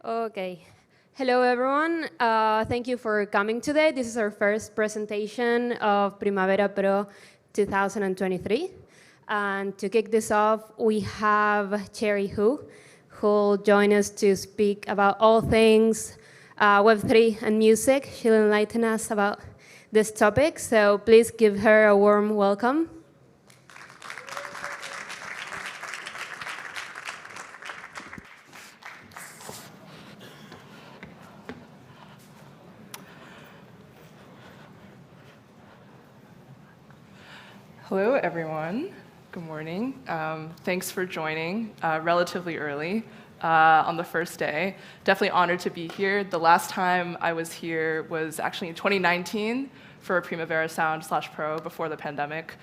Okay. Hello, everyone. Thank you for coming today. This is our first presentation of Primavera Pro 2023. And to kick this off, we have Cherie Hu, who will join us to speak about all things Web3 and music. She'll enlighten us about this topic. So please give her a warm welcome. Hello, everyone. Good morning. Thanks for joining relatively early on the first day. Definitely honored to be here. The last time I was here was actually in 2019 for Primavera Pro before the pandemic.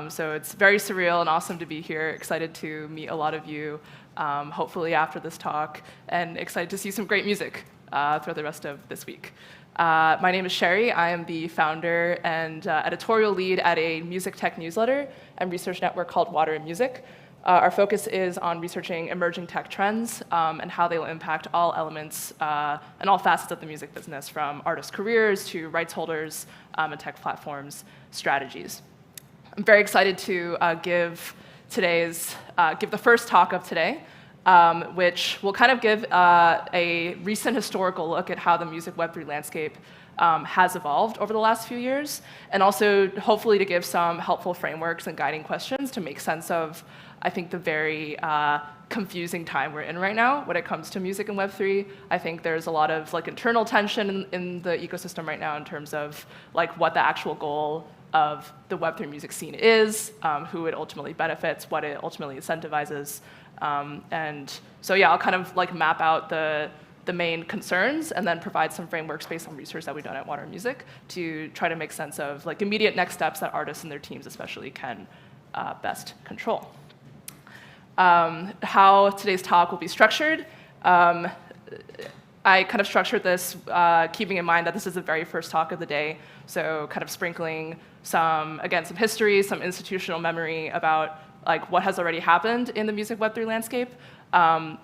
So it's very surreal and awesome to be here. Excited to meet a lot of you, hopefully after this talk, and excited to see some great music throughout the rest of this week. My name is Cherie. I am the founder and editorial lead at a music tech newsletter and research network called Water and Music. Our focus is on researching emerging tech trends and how they will impact all elements and all facets of the music business, from artists' careers to rights holders and tech platforms' strategies. I'm very excited to give the first talk of today, which will kind of give a recent historical look at how the music Web3 landscape has evolved over the last few years, and also hopefully to give some helpful frameworks and guiding questions to make sense of, I think, the very confusing time we're in right now when it comes to music and Web3. I think there's a lot of internal tension in the ecosystem right now in terms of what the actual goal of the Web3 music scene is, who it ultimately benefits, what it ultimately incentivizes. And so yeah, I'll kind of map out the main concerns and then provide some frameworks based on research that we've done at Water and Music to try to make sense of immediate next steps that artists and their teams especially can best control. How today's talk will be structured. I kind of structured this keeping in mind that this is the very first talk of the day, so kind of sprinkling some history, some institutional memory about what has already happened in the music Web3 landscape,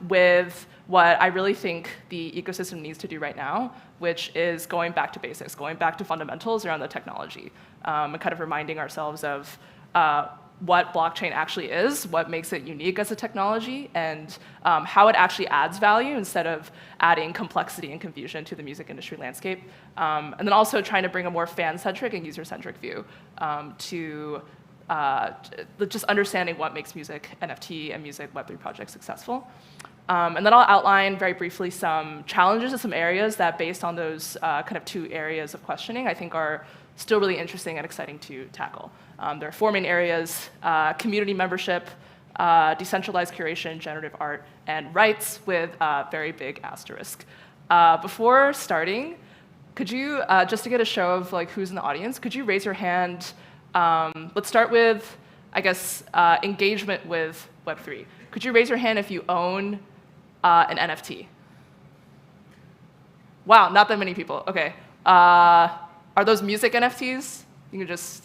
with what I really think the ecosystem needs to do right now, which is going back to basics, going back to fundamentals around the technology, and kind of reminding ourselves of what blockchain actually is, what makes it unique as a technology, and how it actually adds value instead of adding complexity and confusion to the music industry landscape. And then also trying to bring a more fan-centric and user-centric view to just understanding what makes music NFT and music Web3 projects successful. And then I'll outline very briefly some challenges and some areas that, based on those kind of two areas of questioning, I think are still really interesting and exciting to tackle. There are four main areas: community membership, decentralized curation, generative art, and rights, with a very big asterisk. Before starting, could you, just to get a show of who's in the audience, could you raise your hand? Let's start with, I guess, engagement with Web3. Could you raise your hand if you own an NFT? Wow, not that many people. Okay. Are those music NFTs? You can just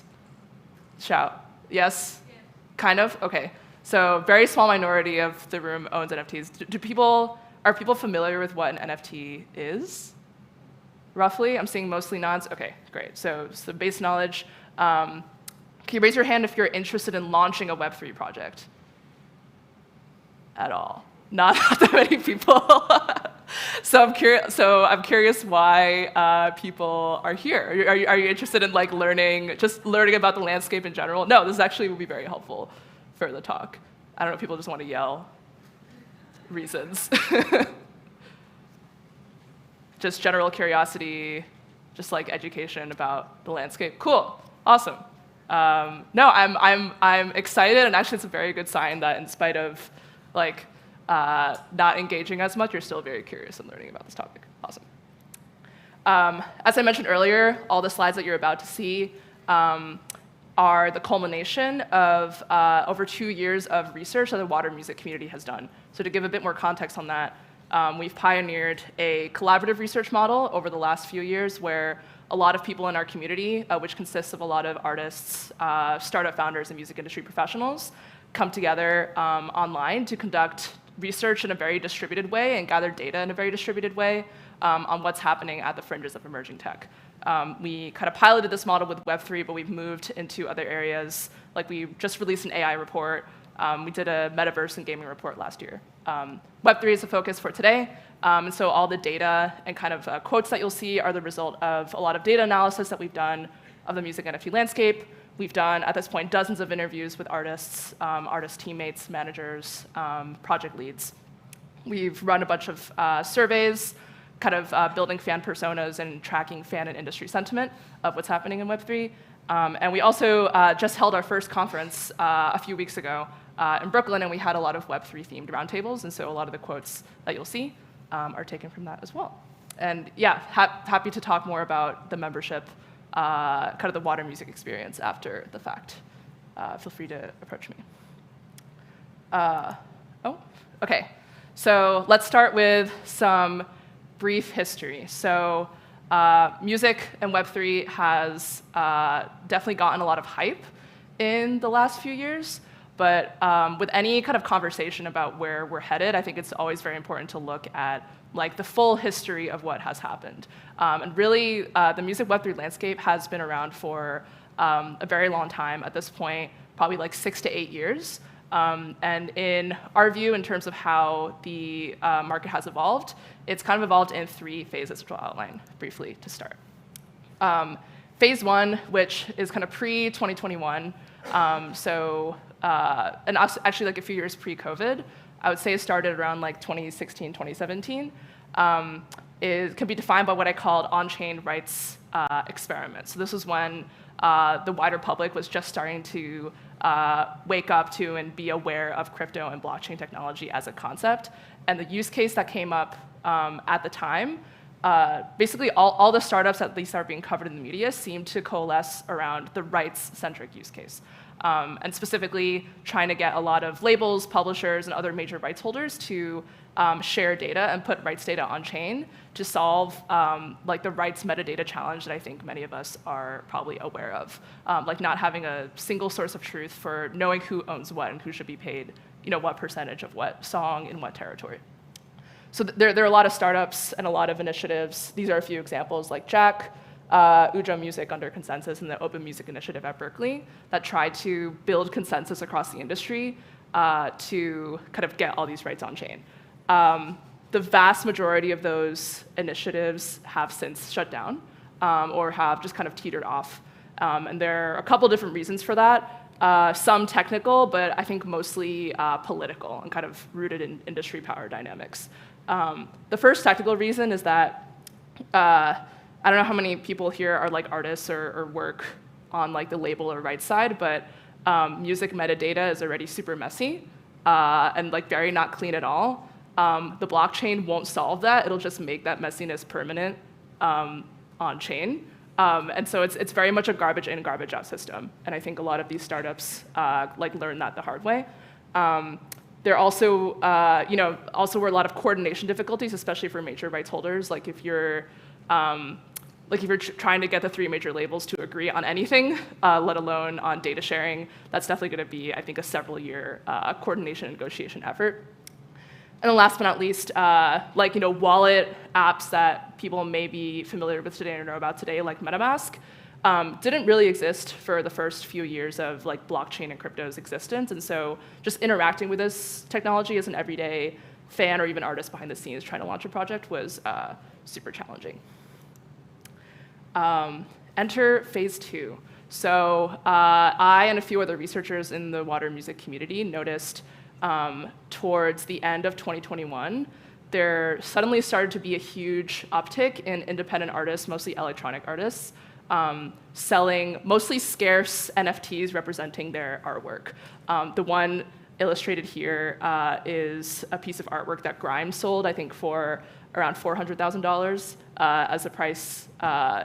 shout. Yes? Yeah. Kind of? Okay. So very small minority of the room owns NFTs. Are people familiar with what an NFT is? Roughly? I'm seeing mostly nods. Okay, great. So base knowledge. Can you raise your hand if you're interested in launching a Web3 project? At all? Not that many people. So I'm curious why people are here. Are you interested in learning about the landscape in general? No, this actually will be very helpful for the talk. I don't know if people just want to yell reasons. Just general curiosity, just education about the landscape. Cool, awesome. No, I'm excited, and actually it's a very good sign that in spite of not engaging as much, you're still very curious and learning about this topic. Awesome. As I mentioned earlier, all the slides that you're about to see are the culmination of over 2 years of research that the Water music community has done. So to give a bit more context on that, we've pioneered a collaborative research model over the last few years where a lot of people in our community, which consists of a lot of artists, startup founders, and music industry professionals, come together online to conduct research in a very distributed way and gather data in a very distributed way on what's happening at the fringes of emerging tech. We kind of piloted this model with Web3, but we've moved into other areas. Like we just released an AI report. We did a metaverse and gaming report last year. Web3 is the focus for today. And so all the data and kind of quotes that you'll see are the result of a lot of data analysis that we've done of the music NFT landscape. We've done, at this point, dozens of interviews with artists, artist teammates, managers, project leads. We've run a bunch of surveys, kind of building fan personas and tracking fan and industry sentiment of what's happening in Web3. And we also just held our first conference a few weeks ago in Brooklyn, and we had a lot of Web3 themed roundtables, and so a lot of the quotes that you'll see are taken from that as well. And yeah, happy to talk more about the membership, kind of the water music experience after the fact. Feel free to approach me. Okay. So let's start with some brief history. So music and Web3 has definitely gotten a lot of hype in the last few years. But with any kind of conversation about where we're headed, I think it's always very important to look at like the full history of what has happened. And really, the music Web3 landscape has been around for a very long time at this point, probably like 6 to 8 years. And in our view, in terms of how the market has evolved, it's kind of evolved in 3 phases, which I'll outline briefly to start. Phase 1, which is kind of pre-2021, and actually like a few years pre-COVID, I would say it started around like 2016, 2017, can be defined by what I called on-chain rights experiments. So this was when the wider public was just starting to wake up to and be aware of crypto and blockchain technology as a concept. And the use case that came up at the time, basically all the startups that at least are being covered in the media seemed to coalesce around the rights-centric use case. And specifically trying to get a lot of labels, publishers, and other major rights holders to share data and put rights data on chain to solve like the rights metadata challenge that I think many of us are probably aware of, like not having a single source of truth for knowing who owns what and who should be paid, what percentage of what song in what territory. So there are a lot of startups and a lot of initiatives. These are a few examples, like Jack, Ujo Music under Consensus, and the Open Music Initiative at Berkeley that tried to build consensus across the industry to kind of get all these rights on chain. The vast majority of those initiatives have since shut down or have just kind of teetered off. And there are a couple different reasons for that. Some technical, but I think mostly political and kind of rooted in industry power dynamics. The first technical reason is that I don't know how many people here are like artists or work on like the label or rights side, but music metadata is already super messy and like very not clean at all. The blockchain won't solve that. It'll just make that messiness permanent on chain. And so it's very much a garbage in, garbage out system. And I think a lot of these startups like learn that the hard way. There also, also were a lot of coordination difficulties, especially for major rights holders. Like if you're trying to get the 3 major labels to agree on anything, let alone on data sharing, that's definitely going to be, I think, a several-year coordination and negotiation effort. And then last but not least, wallet apps that people may be familiar with today or know about today, like MetaMask, didn't really exist for the first few years of like blockchain and crypto's existence. And so just interacting with this technology as an everyday fan or even artist behind the scenes trying to launch a project was super challenging. Enter phase 2. So I and a few other researchers in the water music community noticed towards the end of 2021, there suddenly started to be a huge uptick in independent artists, mostly electronic artists, selling mostly scarce NFTs representing their artwork. The one illustrated here is a piece of artwork that Grimes sold, I think, for around $400,000 as the price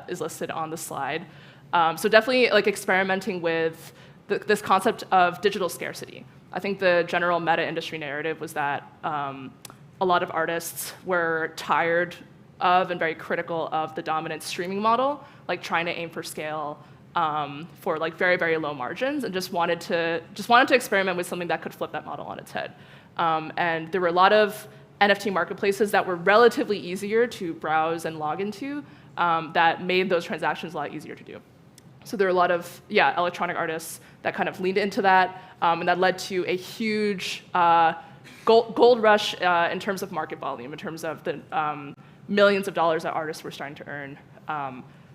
is listed on the slide. So definitely like experimenting with this concept of digital scarcity. I think the general meta industry narrative was that a lot of artists were tired of and very critical of the dominant streaming model, like trying to aim for scale for like very, very low margins, and just wanted to experiment with something that could flip that model on its head. And there were a lot of NFT marketplaces that were relatively easier to browse and log into that made those transactions a lot easier to do. So there are a lot of electronic artists that kind of leaned into that, and that led to a huge gold rush in terms of market volume, in terms of the millions of dollars that artists were starting to earn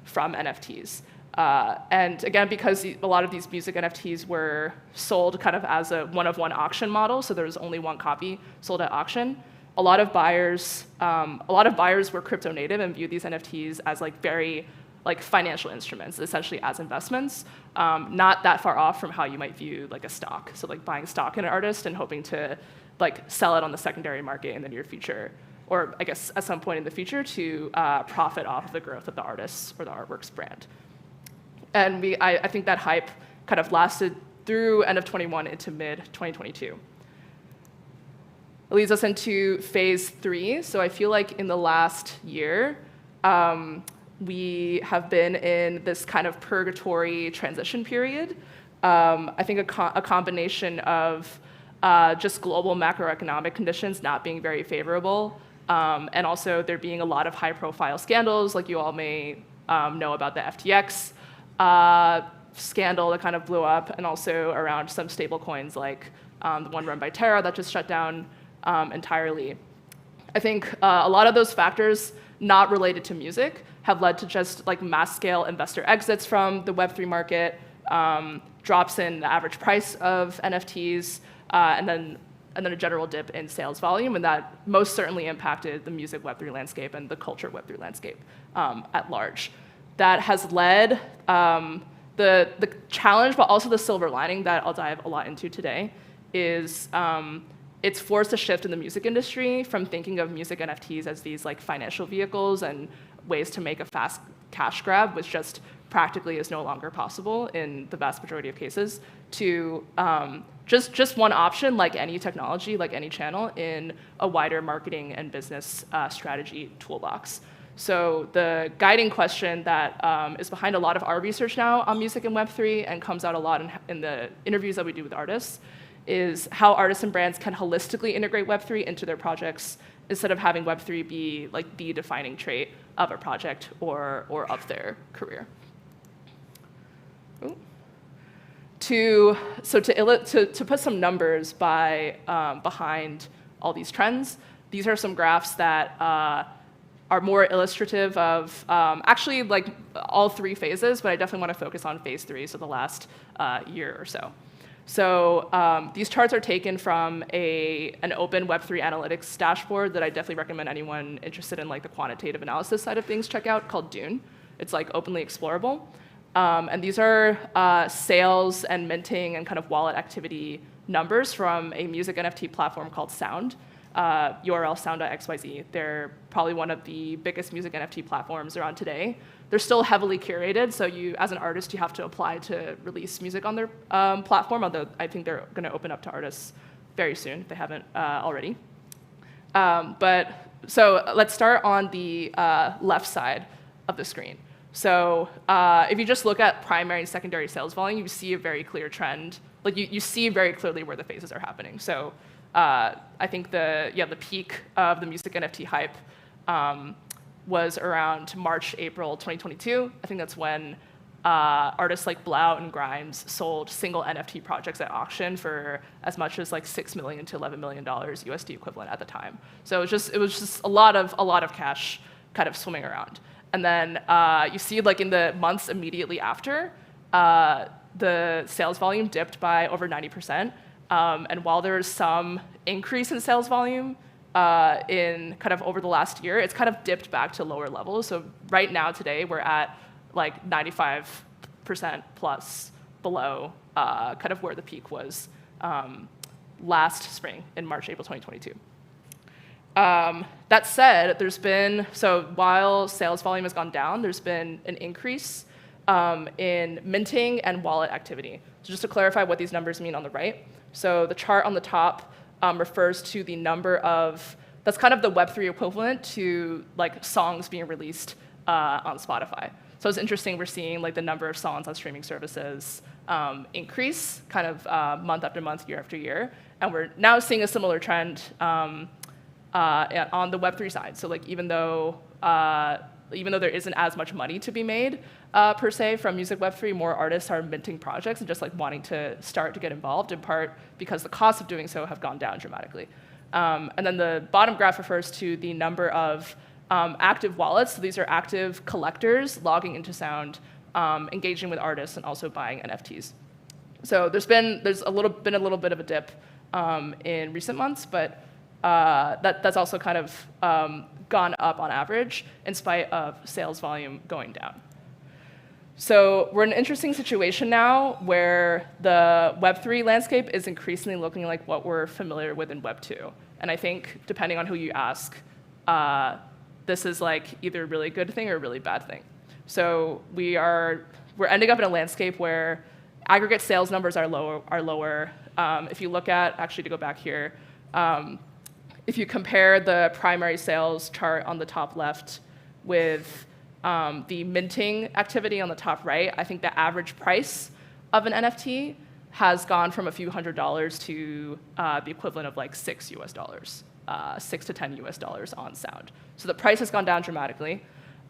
from NFTs. And again, because a lot of these music NFTs were sold kind of as a one-of-one auction model, so there was only one copy sold at auction, a lot of buyers were crypto native and viewed these NFTs as like very like financial instruments, essentially as investments, not that far off from how you might view like a stock. So like buying stock in an artist and hoping to like sell it on the secondary market in the near future, or I guess at some point in the future to profit off of the growth of the artist's or the artwork's brand. And I think that hype kind of lasted through end of 21 into mid 2022. It leads us into phase 3. So I feel like in the last year, we have been in this kind of purgatory transition period. I think a combination of just global macroeconomic conditions not being very favorable, and also there being a lot of high-profile scandals, like you all may know about the FTX scandal that kind of blew up, and also around some stable coins like the one run by Terra that just shut down entirely. I think a lot of those factors not related to music have led to just like mass-scale investor exits from the Web3 market, drops in the average price of NFTs, and then a general dip in sales volume, and that most certainly impacted the music Web3 landscape and the culture Web3 landscape at large. That has led the challenge, but also the silver lining that I'll dive a lot into today, is it's forced a shift in the music industry from thinking of music NFTs as these like financial vehicles and ways to make a fast cash grab, which just practically is no longer possible in the vast majority of cases, to just one option, like any technology, like any channel, in a wider marketing and business strategy toolbox. So the guiding question that is behind a lot of our research now on music and Web3 and comes out a lot in the interviews that we do with artists is how artists and brands can holistically integrate Web3 into their projects instead of having Web3 be like the defining trait of a project or of their career. Ooh. To put some numbers behind all these trends, these are some graphs that are more illustrative of actually like all 3 phases, but I definitely want to focus on phase 3, so the last year or so. So these charts are taken from an open Web3 analytics dashboard that I definitely recommend anyone interested in like the quantitative analysis side of things check out, called Dune. It's like openly explorable. And these are sales and minting and kind of wallet activity numbers from a music NFT platform called Sound, URL sound.xyz. They're probably one of the biggest music NFT platforms around today. They're still heavily curated, so you, as an artist, you have to apply to release music on their platform, although I think they're going to open up to artists very soon if they haven't already. So let's start on the left side of the screen. So if you just look at primary and secondary sales volume, you see a very clear trend. Like you see very clearly where the phases are happening. So I think the peak of the music NFT hype was around March, April 2022. I think that's when artists like Blau and Grimes sold single NFT projects at auction for as much as like $6 million to $11 million USD equivalent at the time. So it was just a lot of cash kind of swimming around. And then you see like in the months immediately after, the sales volume dipped by over 90%. And while there is some increase in sales volume in kind of over the last year, it's kind of dipped back to lower levels. So right now today, we're at like 95% plus below kind of where the peak was last spring in March, April 2022. That said, while sales volume has gone down, there's been an increase in minting and wallet activity. So just to clarify what these numbers mean on the right. So the chart on the top refers to the number of, that's kind of the Web3 equivalent to like songs being released on Spotify. So it's interesting, we're seeing like the number of songs on streaming services increase kind of month after month, year after year. And we're now seeing a similar trend on the Web3 side. So like even though there isn't as much money to be made per se from music Web3, more artists are minting projects and just like wanting to start to get involved, in part because the costs of doing so have gone down dramatically. And then the bottom graph refers to the number of active wallets. So these are active collectors logging into Sound, engaging with artists, and also buying NFTs. So there's been a little bit of a dip in recent months, but that's also kind of gone up on average in spite of sales volume going down. So we're in an interesting situation now where the Web3 landscape is increasingly looking like what we're familiar with in Web2. And I think, depending on who you ask, this is like either a really good thing or a really bad thing. So we're ending up in a landscape where aggregate sales numbers are lower. If you look at, actually to go back here, if you compare the primary sales chart on the top left with the minting activity on the top right, I think the average price of an NFT has gone from a few $100s to the equivalent of like $6 US, $6 to $10 US on Sound. So the price has gone down dramatically.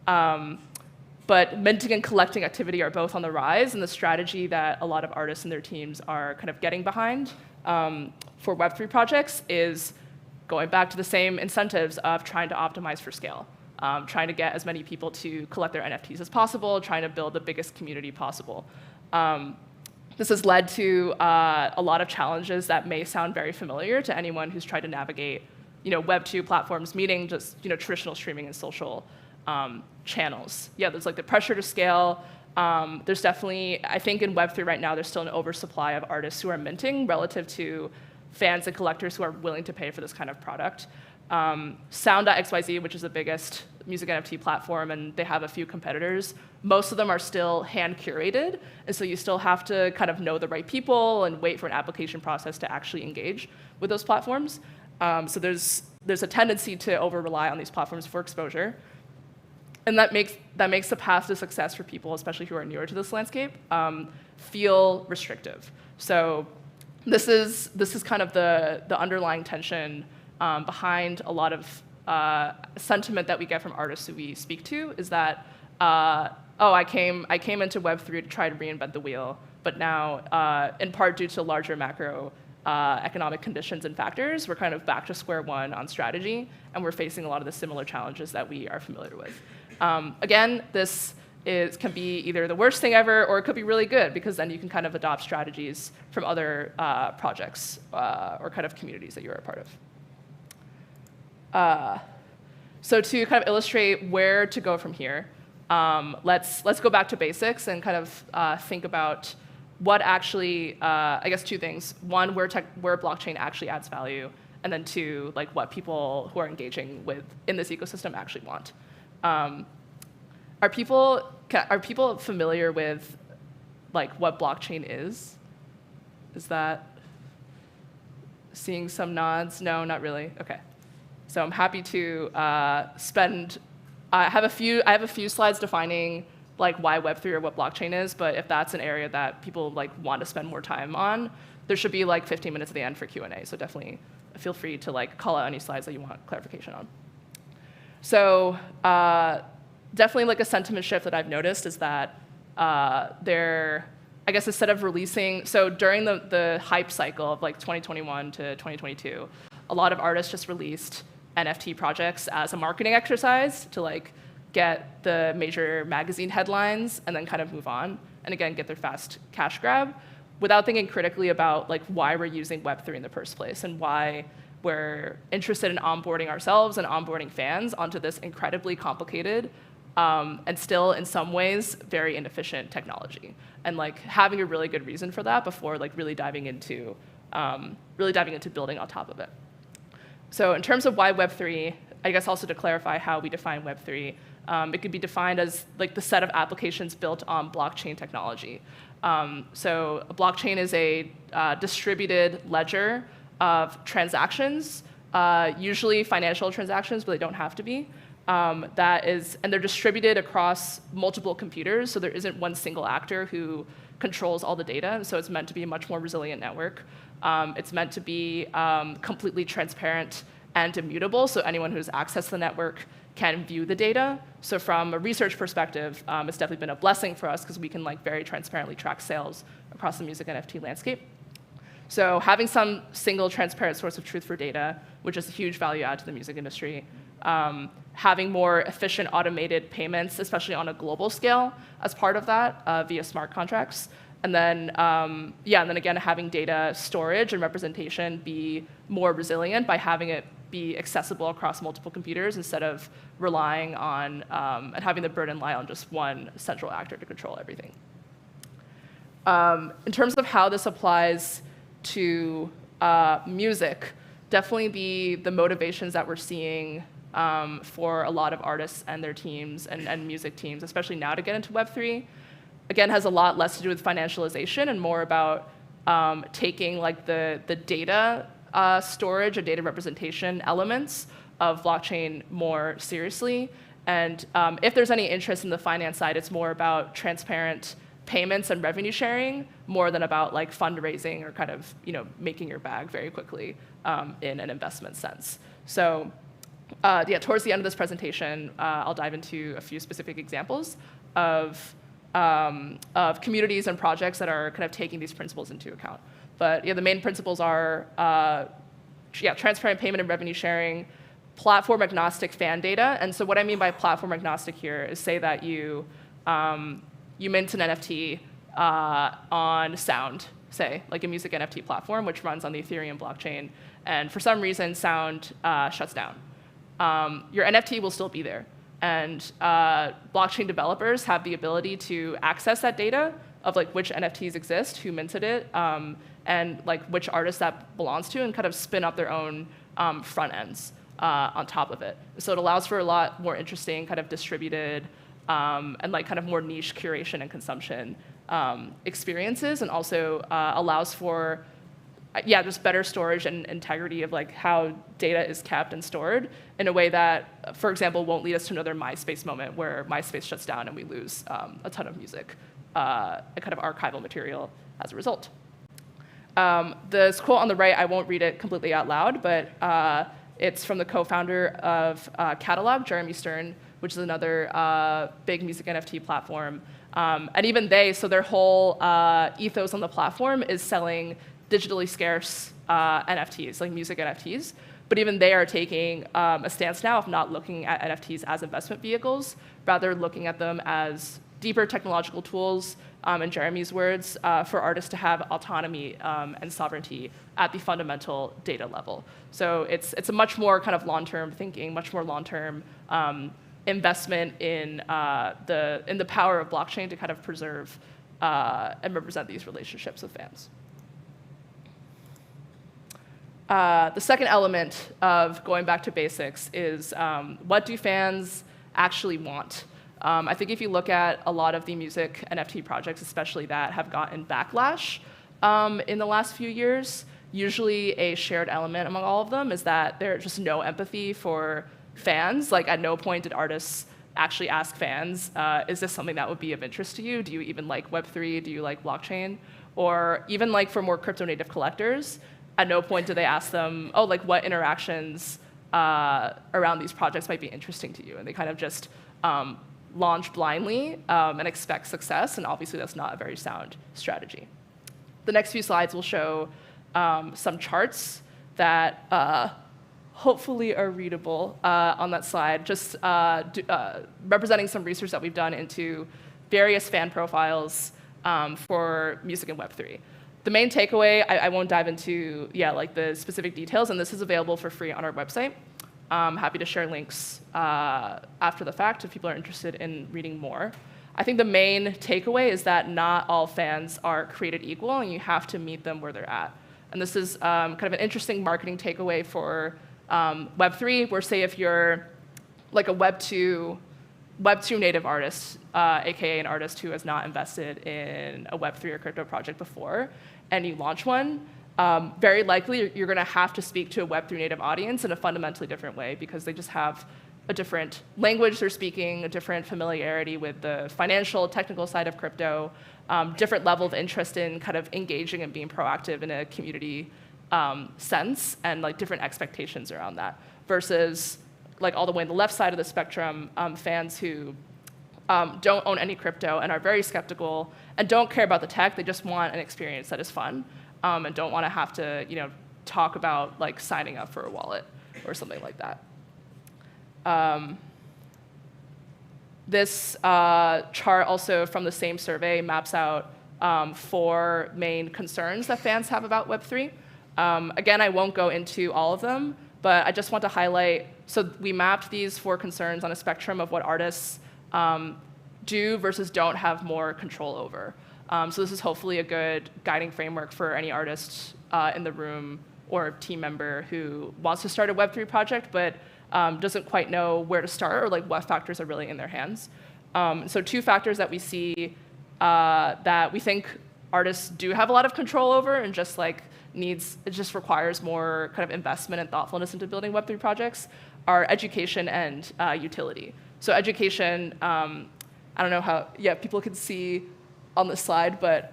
But minting and collecting activity are both on the rise, and the strategy that a lot of artists and their teams are kind of getting behind for Web3 projects is going back to the same incentives of trying to optimize for scale. Trying to get as many people to collect their NFTs as possible, trying to build the biggest community possible. This has led to a lot of challenges that may sound very familiar to anyone who's tried to navigate, Web2 platforms, meaning just traditional streaming and social channels. Yeah, there's like the pressure to scale. There's definitely, I think in Web3 right now, there's still an oversupply of artists who are minting relative to fans and collectors who are willing to pay for this kind of product. Sound.xyz, which is the biggest music NFT platform, and they have a few competitors. Most of them are still hand-curated, and so you still have to kind of know the right people and wait for an application process to actually engage with those platforms. So there's a tendency to over-rely on these platforms for exposure, and that makes the path to success for people, especially who are newer to this landscape, feel restrictive. So this is kind of the underlying tension behind a lot of sentiment that we get from artists who we speak to, is that, I came into Web3 to try to reinvent the wheel, but now, in part due to larger macro economic conditions and factors, we're kind of back to square one on strategy, and we're facing a lot of the similar challenges that we are familiar with. Again, this can be either the worst thing ever, or it could be really good, because then you can kind of adopt strategies from other projects or kind of communities that you're a part of. So to kind of illustrate where to go from here, let's go back to basics and kind of think about what actually, I guess two things. One, where blockchain actually adds value, and then two, like what people who are engaging with in this ecosystem actually want. Are people familiar with like what blockchain is? Is that seeing some nods? No, not really. Okay. So I'm happy to spend. I have a few slides defining like why Web3 or what blockchain is, but if that's an area that people like want to spend more time on, there should be like 15 minutes at the end for Q&A. So definitely feel free to like call out any slides that you want clarification on. So definitely like a sentiment shift that I've noticed is that I guess instead of releasing, so during the hype cycle of like 2021 to 2022, a lot of artists just released NFT projects as a marketing exercise to like get the major magazine headlines and then kind of move on, and again, get their fast cash grab without thinking critically about like why we're using Web3 in the first place and why we're interested in onboarding ourselves and onboarding fans onto this incredibly complicated and still in some ways very inefficient technology, and like having a really good reason for that before like really diving into building on top of it. So in terms of why Web3, I guess also to clarify how we define Web3, it could be defined as like the set of applications built on blockchain technology. So a blockchain is a distributed ledger of transactions, usually financial transactions, but they don't have to be, and they're distributed across multiple computers, so there isn't one single actor who controls all the data, and so it's meant to be a much more resilient network. It's meant to be completely transparent and immutable, so anyone who's accessed the network can view the data. So from a research perspective, it's definitely been a blessing for us because we can very transparently track sales across the music NFT landscape. So having some single transparent source of truth for data, which is a huge value add to the music industry. Having more efficient automated payments, especially on a global scale as part of that via smart contracts. And then, and then again, having data storage and representation be more resilient by having it be accessible across multiple computers instead of relying on and having the burden lie on just one central actor to control everything. In terms of how this applies to music, definitely the motivations that we're seeing for a lot of artists and their teams and music teams, especially now to get into Web3, again, has a lot less to do with financialization and more about taking the data storage and data representation elements of blockchain more seriously. And if there's any interest in the finance side, it's more about transparent payments and revenue sharing more than about fundraising or kind of making your bag very quickly in an investment sense. So towards the end of this presentation, I'll dive into a few specific examples of communities and projects that are kind of taking these principles into account. But the main principles are transparent payment and revenue sharing, platform agnostic fan data. And so what I mean by platform agnostic here is say that you mint an NFT on Sound, say, like a music NFT platform, which runs on the Ethereum blockchain, and for some reason Sound shuts down. Your NFT will still be there. And blockchain developers have the ability to access that data of which NFTs exist, who minted it, and which artist that belongs to, and kind of spin up their own front ends on top of it. So it allows for a lot more interesting kind of distributed and kind of more niche curation and consumption experiences, and also allows for just better storage and integrity of how data is kept and stored in a way that, for example, won't lead us to another MySpace moment where MySpace shuts down and we lose a ton of music, a kind of archival material as a result. This quote on the right, I won't read it completely out loud, but it's from the co-founder of Catalog, Jeremy Stern, which is another big music NFT platform. And even so their whole ethos on the platform is selling digitally scarce NFTs, like music NFTs. But even they are taking a stance now of not looking at NFTs as investment vehicles, rather looking at them as deeper technological tools, in Jeremy's words, for artists to have autonomy and sovereignty at the fundamental data level. So it's a much more kind of long-term thinking, much more long-term investment in the power of blockchain to kind of preserve and represent these relationships with fans. The second element of going back to basics is what do fans actually want? I think if you look at a lot of the music NFT projects, especially that have gotten backlash in the last few years, usually a shared element among all of them is that there's just no empathy for fans. At no point did artists actually ask fans, is this something that would be of interest to you? Do you even like Web3? Do you like blockchain? Or even for more crypto native collectors, at no point do they ask them, what interactions around these projects might be interesting to you? And they kind of just launch blindly and expect success, and obviously that's not a very sound strategy. The next few slides will show some charts that hopefully are readable on that slide, just representing some research that we've done into various fan profiles for music and Web3. The main takeaway, I won't dive into the specific details, and this is available for free on our website. I'm happy to share links after the fact if people are interested in reading more. I think the main takeaway is that not all fans are created equal, and you have to meet them where they're at. And this is kind of an interesting marketing takeaway for Web3, where say if you're a Web2 native artist, aka an artist who has not invested in a Web3 or crypto project before, and you launch one, very likely you're going to have to speak to a Web3 native audience in a fundamentally different way because they just have a different language they're speaking, a different familiarity with the financial, technical side of crypto, different level of interest in kind of engaging and being proactive in a community sense, and like different expectations around that. Versus like all the way on the left side of the spectrum, fans who don't own any crypto and are very skeptical and don't care about the tech. They just want an experience that is fun and don't want to have to, talk about like signing up for a wallet or something like that. This chart also from the same survey maps out 4 main concerns that fans have about Web3. Again, I won't go into all of them, but I just want to highlight, so we mapped these 4 concerns on a spectrum of what artists do versus don't have more control over. So this is hopefully a good guiding framework for any artist in the room or team member who wants to start a Web3 project, but doesn't quite know where to start or like what factors are really in their hands. So 2 factors that we see that we think artists do have a lot of control over and just like it just requires more kind of investment and thoughtfulness into building Web3 projects are education and utility. So education, I don't know how, people can see on the slide, but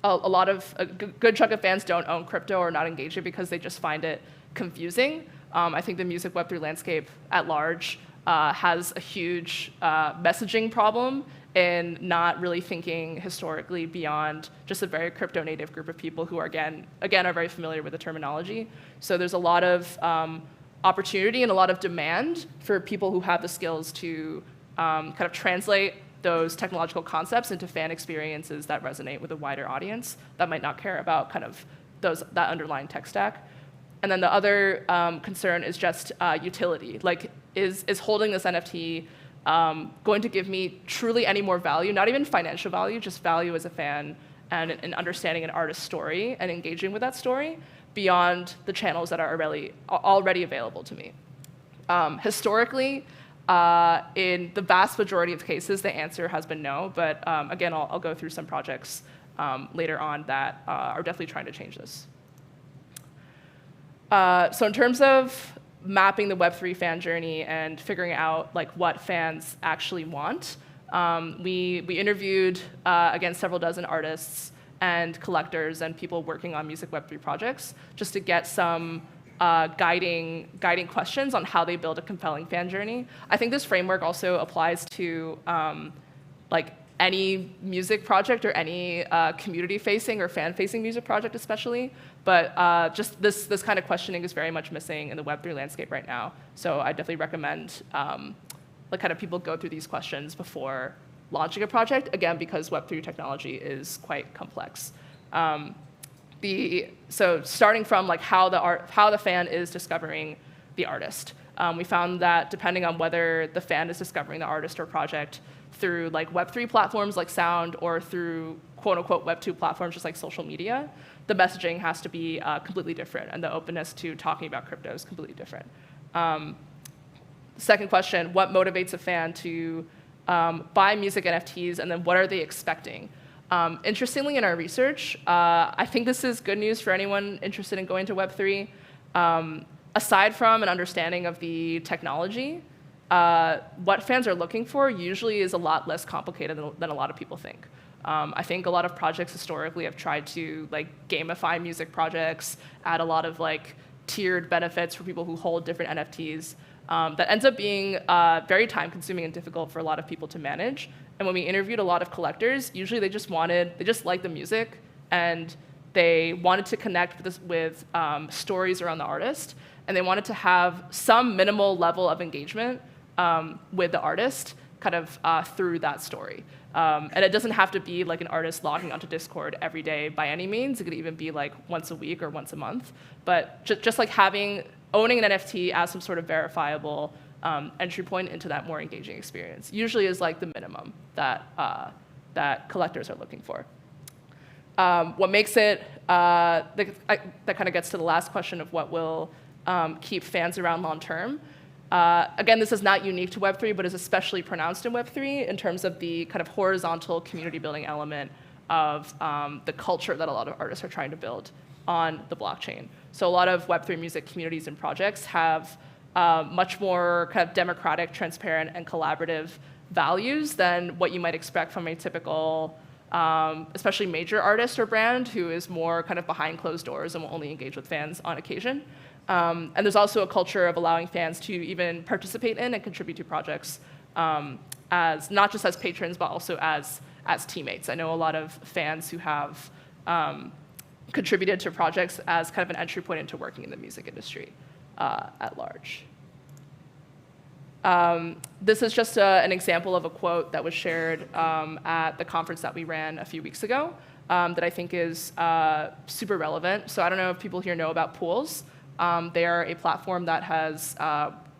a good chunk of fans don't own crypto or not engage it because they just find it confusing. I think the music Web3 landscape at large has a huge messaging problem in not really thinking historically beyond just a very crypto native group of people who are, again are very familiar with the terminology. So there's a lot of opportunity and a lot of demand for people who have the skills to kind of translate those technological concepts into fan experiences that resonate with a wider audience that might not care about kind of that underlying tech stack. And then the other concern is just utility. Like, is holding this NFT going to give me truly any more value? Not even financial value, just value as a fan and understanding an artist's story and engaging with that story beyond the channels that are already available to me. Historically, in the vast majority of cases, the answer has been no. But again, I'll go through some projects later on that are definitely trying to change this. So in terms of mapping the Web3 fan journey and figuring out like what fans actually want, we interviewed again several dozen artists and collectors and people working on music Web3 projects just to get some guiding questions on how they build a compelling fan journey. I think this framework also applies to like any music project or any community-facing or fan-facing music project especially, but just this kind of questioning is very much missing in the Web3 landscape right now. So I definitely recommend like kind of people go through these questions before launching a project, again, because Web3 technology is quite complex. So starting from like how the fan is discovering the artist. We found that depending on whether the fan is discovering the artist or project through like Web3 platforms like sound or through quote unquote Web2 platforms just like social media, the messaging has to be completely different and the openness to talking about crypto is completely different. Second question, what motivates a fan to buy music NFTs, and then what are they expecting? Interestingly, in our research, I think this is good news for anyone interested in going to Web3. Aside from an understanding of the technology, what fans are looking for usually is a lot less complicated than a lot of people think. I think a lot of projects historically have tried to like gamify music projects, add a lot of like tiered benefits for people who hold different NFTs. That ends up being very time-consuming and difficult for a lot of people to manage. And when we interviewed a lot of collectors, usually they just liked the music, and they wanted to connect with stories around the artist, and they wanted to have some minimal level of engagement with the artist kind of through that story. And it doesn't have to be like an artist logging onto Discord every day by any means. It could even be like once a week or once a month. But just like owning an NFT as some sort of verifiable entry point into that more engaging experience usually is like the minimum that collectors are looking for. What makes it, that kind of gets to the last question of what will keep fans around long term. Again, this is not unique to Web3, but is especially pronounced in Web3 in terms of the kind of horizontal community building element of the culture that a lot of artists are trying to build on the blockchain. So a lot of Web3 music communities and projects have much more kind of democratic, transparent, and collaborative values than what you might expect from a typical, especially major artist or brand who is more kind of behind closed doors and will only engage with fans on occasion. And there's also a culture of allowing fans to even participate in and contribute to projects as not just as patrons, but also as teammates. I know a lot of fans who have contributed to projects as kind of an entry point into working in the music industry at large. This is just an example of a quote that was shared at the conference that we ran a few weeks ago that I think is super relevant. So I don't know if people here know about Pools. They are a platform that has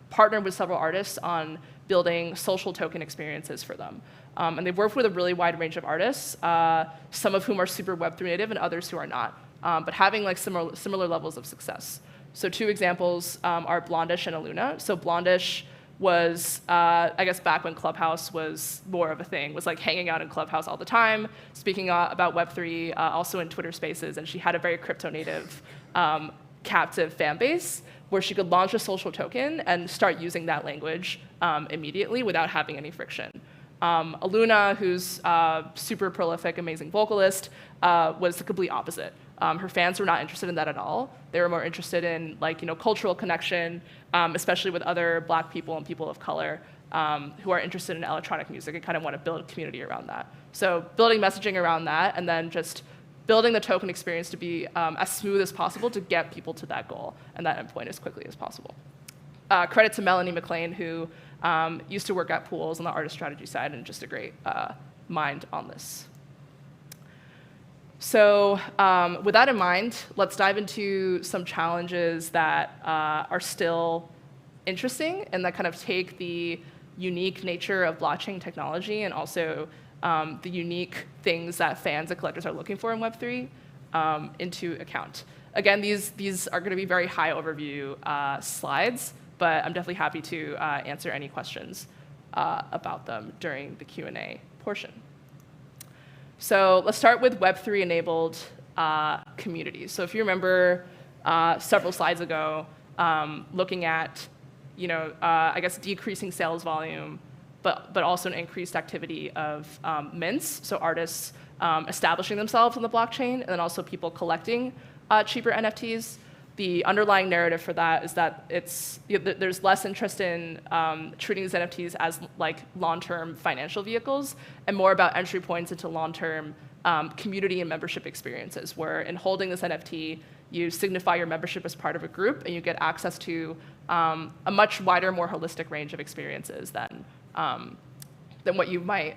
partnered with several artists on building social token experiences for them. And they've worked with a really wide range of artists, some of whom are super Web3 native and others who are not, but having like similar levels of success. So 2 examples are Blondish and Aluna. So Blondish was, I guess back when Clubhouse was more of a thing, was like hanging out in Clubhouse all the time, speaking about Web3, also in Twitter Spaces, and she had a very crypto-native captive fan base where she could launch a social token and start using that language immediately without having any friction. Aluna, who's super prolific, amazing vocalist, was the complete opposite. Her fans were not interested in that at all. They were more interested in cultural connection, especially with other Black people and people of color who are interested in electronic music and kind of want to build a community around that. So building messaging around that and then just building the token experience to be as smooth as possible to get people to that goal and that endpoint as quickly as possible. Credit to Melanie McLean, who used to work at Pools on the artist strategy side and just a great mind on this. So with that in mind, let's dive into some challenges that are still interesting and that kind of take the unique nature of blockchain technology and also the unique things that fans and collectors are looking for in Web3 into account. Again, these are going to be very high overview slides, but I'm definitely happy to answer any questions about them during the Q&A portion. So let's start with Web3 enabled communities. So if you remember several slides ago, looking at I guess decreasing sales volume, but also an increased activity of mints, so artists establishing themselves on the blockchain, and then also people collecting cheaper NFTs. The underlying narrative for that is that there's less interest in treating these NFTs as like long-term financial vehicles and more about entry points into long-term community and membership experiences, where in holding this NFT, you signify your membership as part of a group and you get access to a much wider, more holistic range of experiences than what you might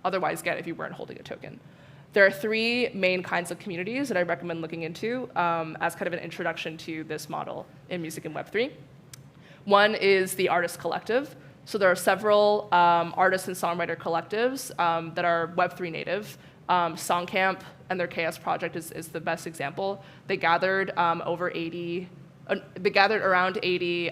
otherwise get if you weren't holding a token. There are 3 main kinds of communities that I recommend looking into as kind of an introduction to this model in music and Web3. One is the artist collective. So there are several artist and songwriter collectives that are Web3 native. Songcamp and their Chaos project is the best example. They gathered around 80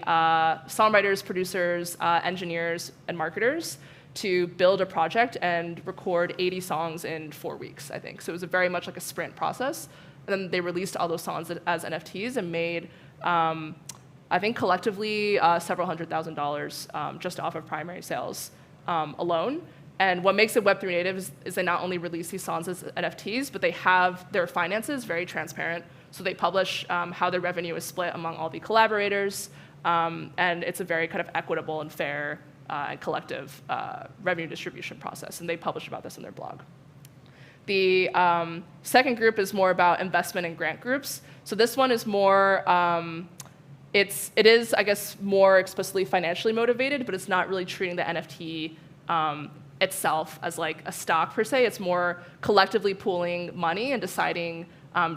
songwriters, producers, engineers, and marketers to build a project and record 80 songs in 4 weeks, I think. So it was very much like a sprint process. And then they released all those songs as NFTs and made, I think collectively, several $100,000 just off of primary sales alone. And what makes it Web3 native is they not only release these songs as NFTs, but they have their finances very transparent. So they publish how their revenue is split among all the collaborators. And it's a very kind of equitable and fair and collective revenue distribution process, and they publish about this in their blog. The second group is more about investment and grant groups. So this one is more, it is, I guess, more explicitly financially motivated, but it's not really treating the NFT itself as like a stock per se. It's more collectively pooling money and deciding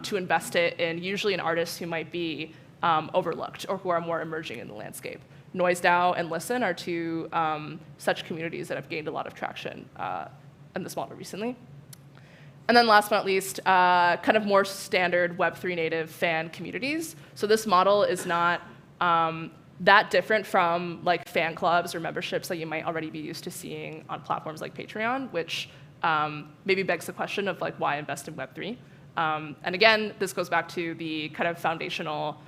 to invest it in usually an artist who might be overlooked or who are more emerging in the landscape. NoiseDAO and Listen are 2 such communities that have gained a lot of traction in this model recently. And then last but not least, kind of more standard Web3 native fan communities. So this model is not that different from like fan clubs or memberships that you might already be used to seeing on platforms like Patreon, which maybe begs the question of like why invest in Web3. And again, this goes back to the kind of foundational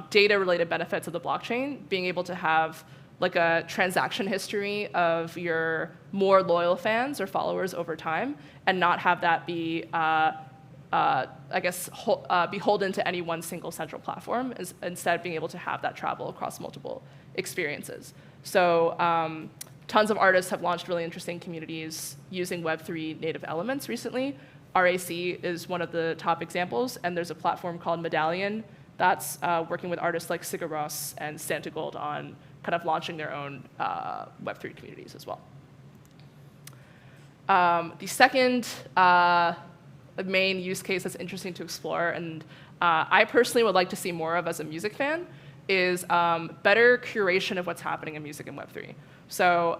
data-related benefits of the blockchain, being able to have like a transaction history of your more loyal fans or followers over time, and not have that be, I guess, beholden to any one single central platform, instead being able to have that travel across multiple experiences. So tons of artists have launched really interesting communities using Web3 native elements recently. RAC is one of the top examples, and there's a platform called Medallion that's working with artists like Sigur Rós and Santa Gold on kind of launching their own Web3 communities as well. The second main use case that's interesting to explore, and I personally would like to see more of as a music fan, is better curation of what's happening in music in Web3. So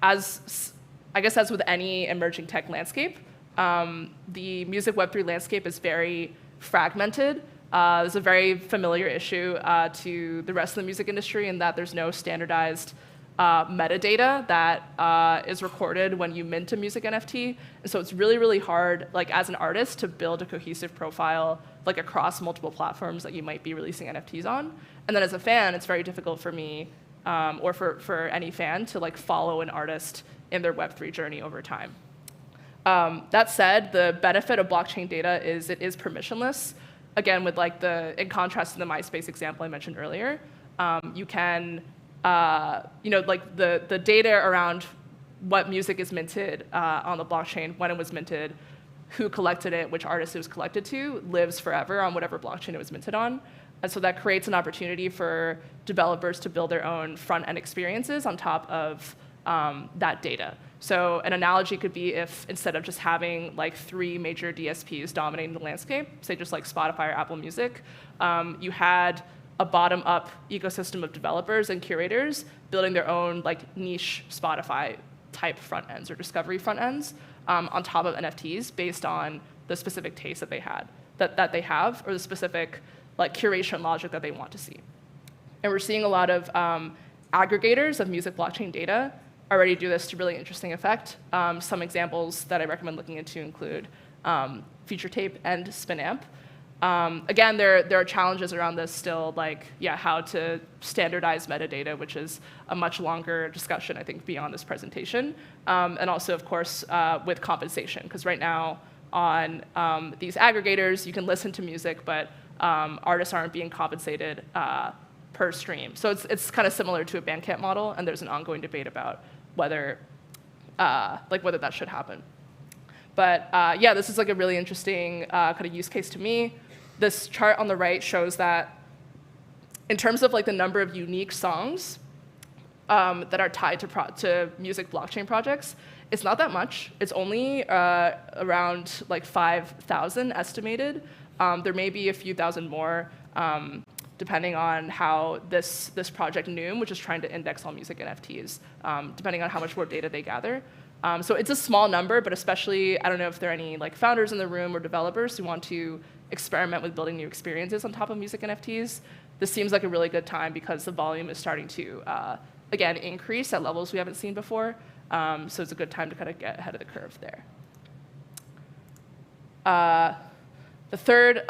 as with any emerging tech landscape, the music Web3 landscape is very fragmented. It's a very familiar issue to the rest of the music industry in that there's no standardized metadata that is recorded when you mint a music NFT. And so it's really, really hard, like as an artist, to build a cohesive profile like across multiple platforms that you might be releasing NFTs on. And then as a fan, it's very difficult for me or for any fan to like follow an artist in their Web3 journey over time. That said, the benefit of blockchain data is it is permissionless. Again, with like in contrast to the MySpace example I mentioned earlier, you can, like the data around what music is minted on the blockchain, when it was minted, who collected it, which artist it was collected to, lives forever on whatever blockchain it was minted on. And so that creates an opportunity for developers to build their own front-end experiences on top of that data. So an analogy could be if instead of just having like 3 major DSPs dominating the landscape, say just like Spotify or Apple Music, you had a bottom-up ecosystem of developers and curators building their own like niche Spotify type front ends or discovery front ends on top of NFTs based on the specific taste that they had, that they have, or the specific like curation logic that they want to see. And we're seeing a lot of aggregators of music blockchain data already do this to really interesting effect. Some examples that I recommend looking into include Feature Tape and Spinamp. Again, there are challenges around this still, like how to standardize metadata, which is a much longer discussion, I think, beyond this presentation. And also, of course, with compensation, because right now on these aggregators, you can listen to music, but artists aren't being compensated per stream. So it's kind of similar to a Bandcamp model, and there's an ongoing debate about whether that should happen. But this is like a really interesting kind of use case to me. This chart on the right shows that in terms of like the number of unique songs that are tied to music blockchain projects, it's not that much. It's only around like 5,000 estimated. There may be a few thousand more, depending on how this project Noom, which is trying to index all music NFTs, depending on how much more data they gather. So it's a small number, but especially, I don't know if there are any like founders in the room or developers who want to experiment with building new experiences on top of music NFTs. This seems like a really good time because the volume is starting to, again, increase at levels we haven't seen before. So it's a good time to kind of get ahead of the curve there. The third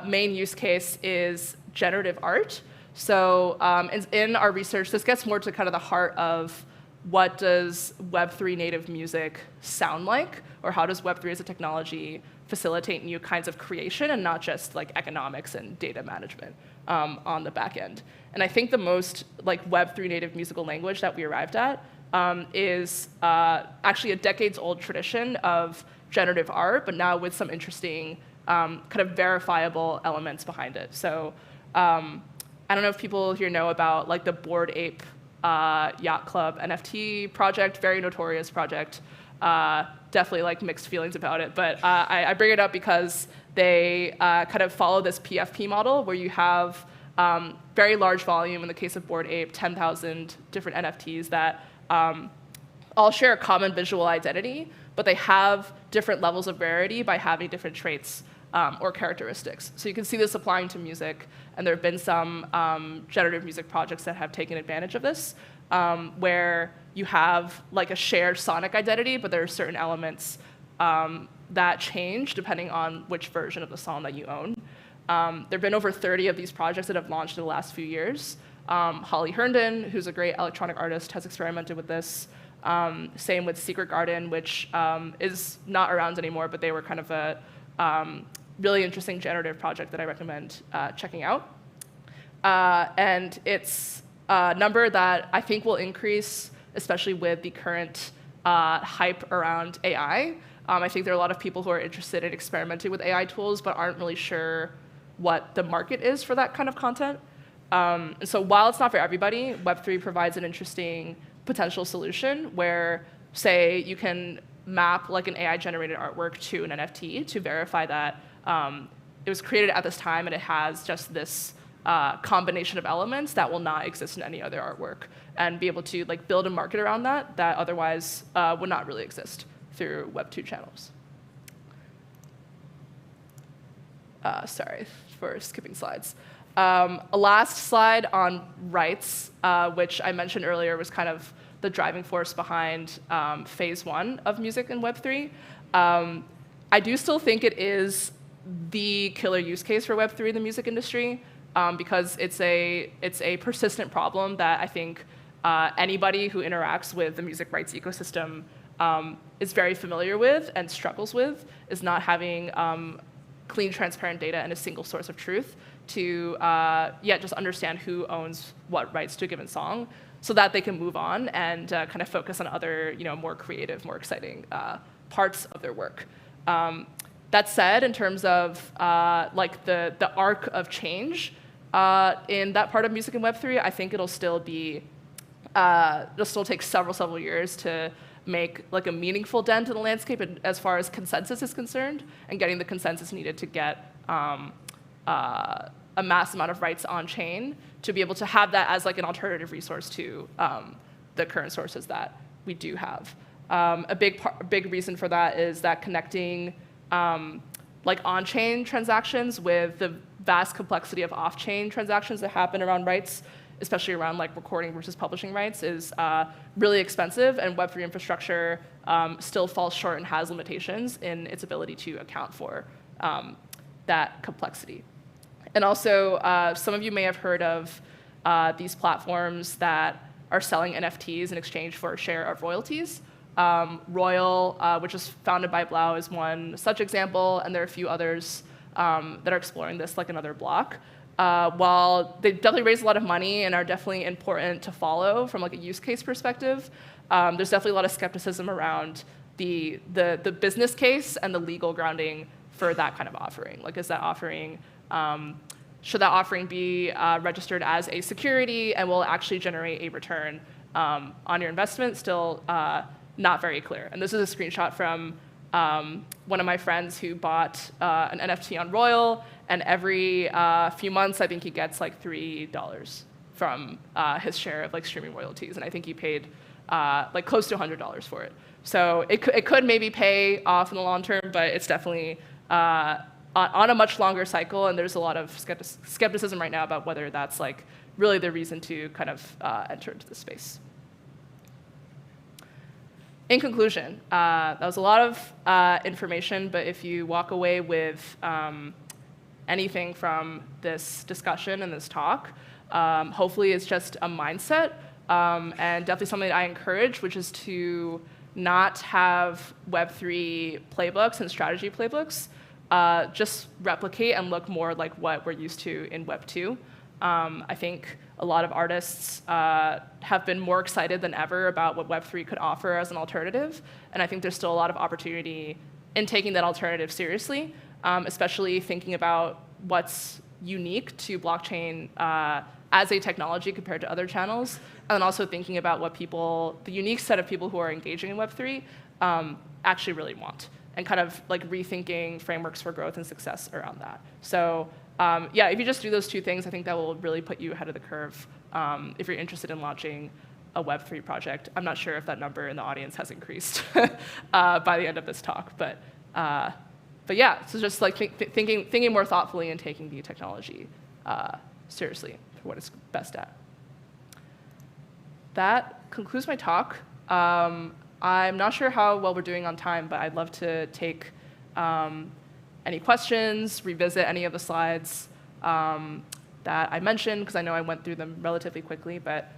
main use case is generative art. So in our research, this gets more to kind of the heart of what does Web3 native music sound like, or how does Web3 as a technology facilitate new kinds of creation and not just like economics and data management on the back end. And I think the most like Web3 native musical language that we arrived at is actually a decades-old tradition of generative art, but now with some interesting kind of verifiable elements behind it. So I don't know if people here know about like the Bored Ape Yacht Club NFT project, very notorious project. Definitely like mixed feelings about it, but I bring it up because they kind of follow this PFP model where you have very large volume, in the case of Bored Ape, 10,000 different NFTs that all share a common visual identity, but they have different levels of rarity by having different traits or characteristics. So you can see this applying to music, and there have been some generative music projects that have taken advantage of this, where you have like a shared sonic identity, but there are certain elements that change depending on which version of the song that you own. There have been over 30 of these projects that have launched in the last few years. Holly Herndon, who's a great electronic artist, has experimented with this. Same with Secret Garden, which is not around anymore, but they were kind of a really interesting generative project that I recommend checking out. And it's a number that I think will increase, especially with the current hype around AI. I think there are a lot of people who are interested in experimenting with AI tools, but aren't really sure what the market is for that kind of content. And so while it's not for everybody, Web3 provides an interesting potential solution where, say, you can map like an AI-generated artwork to an NFT to verify that it was created at this time and it has just this combination of elements that will not exist in any other artwork, and be able to like build a market around that that otherwise would not really exist through Web2 channels. Sorry for skipping slides. A last slide on rights, which I mentioned earlier was kind of the driving force behind phase 1 of music in Web3. I do still think it is the killer use case for Web3 in the music industry, because it's a persistent problem that I think anybody who interacts with the music rights ecosystem is very familiar with and struggles with, is not having clean, transparent data and a single source of truth to just understand who owns what rights to a given song, so that they can move on and kind of focus on other, more creative, more exciting parts of their work. That said, in terms of like the arc of change in that part of music in Web3, I think it'll still be it'll still take several years to make like a meaningful dent in the landscape as far as consensus is concerned, and getting the consensus needed to get a mass amount of rights on chain to be able to have that as like an alternative resource to the current sources that we do have. A big reason for that is that connecting like on-chain transactions with the vast complexity of off-chain transactions that happen around rights, especially around like recording versus publishing rights, is really expensive, and Web3 infrastructure still falls short and has limitations in its ability to account for that complexity. And also, some of you may have heard of these platforms that are selling NFTs in exchange for a share of royalties. Royal, which is founded by Blau, is one such example, and there are a few others that are exploring this, like another block. While they definitely raise a lot of money and are definitely important to follow from like a use case perspective, there's definitely a lot of skepticism around the business case and the legal grounding for that kind of offering. Like, is that offering, should that offering be registered as a security and will actually generate a return on your investment? Still not very clear. And this is a screenshot from one of my friends who bought an NFT on Royal, and every few months, I think he gets like $3 from his share of like streaming royalties, and I think he paid like close to $100 for it. So it could maybe pay off in the long term, but it's definitely on a much longer cycle, and there's a lot of skepticism right now about whether that's like really the reason to kind of enter into the space. In conclusion, that was a lot of information, but if you walk away with anything from this discussion and this talk, hopefully it's just a mindset, and definitely something that I encourage, which is to not have Web3 playbooks and strategy playbooks. Just replicate and look more like what we're used to in Web2. I think a lot of artists have been more excited than ever about what Web3 could offer as an alternative, and I think there's still a lot of opportunity in taking that alternative seriously, especially thinking about what's unique to blockchain as a technology compared to other channels, and also thinking about what people, the unique set of people who are engaging in Web3 actually really want, and kind of like rethinking frameworks for growth and success around that. So yeah, if you just do those two things, I think that will really put you ahead of the curve if you're interested in launching a Web3 project. I'm not sure if that number in the audience has increased by the end of this talk, but yeah, so just like thinking more thoughtfully and taking the technology seriously for what it's best at. That concludes my talk. I'm not sure how well we're doing on time, but I'd love to take any questions, revisit any of the slides that I mentioned, because I know I went through them relatively quickly. But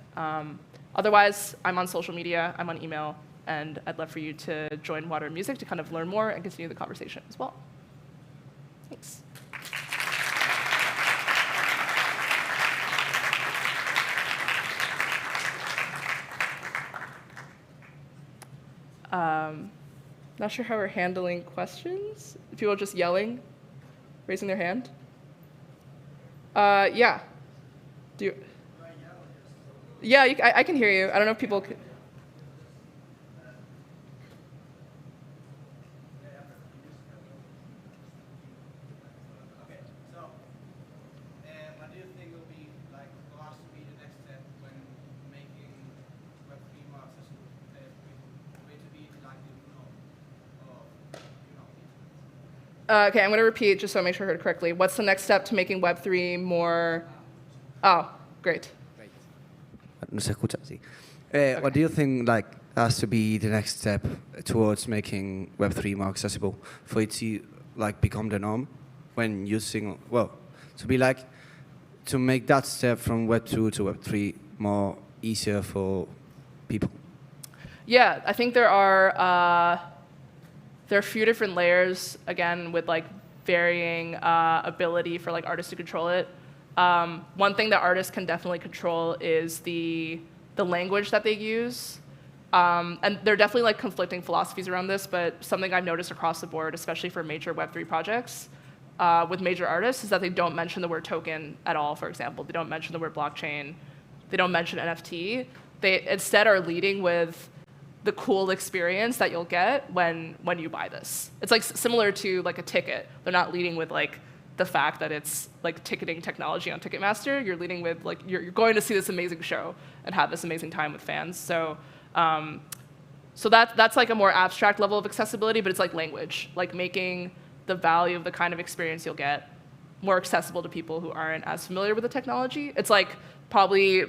otherwise, I'm on social media, I'm on email, and I'd love for you to join Water and Music to kind of learn more and continue the conversation as well. Thanks. Not sure how we're handling questions. People just yelling, raising their hand. Yeah. Do you, yeah, I can hear you. I don't know if people could. What do you think will be like for us to be the next step when making Web3 more accessible way to be like Okay, I'm going to repeat just so I make sure I heard correctly. What's the next step to making Web3 more? Oh, great. No se escucha, sí. What do you think like has to be the next step towards making Web3 more accessible for it to like become the norm when using, well, to be like, to make that step from Web2 to Web3 more easier for people? Yeah, I think there are a few different layers, again, with like varying ability for like artists to control it. One thing that artists can definitely control is the language that they use. And there are definitely like conflicting philosophies around this, but something I've noticed across the board, especially for major Web3 projects, with major artists, is that they don't mention the word token at all, for example. They don't mention the word blockchain. They don't mention NFT. They instead are leading with the cool experience that you'll get when you buy this. It's like similar to like a ticket. They're not leading with like the fact that it's like ticketing technology on Ticketmaster. You're leading with like you're going to see this amazing show and have this amazing time with fans. So that's like a more abstract level of accessibility, but it's like language, like making the value of the kind of experience you'll get more accessible to people who aren't as familiar with the technology. It's like probably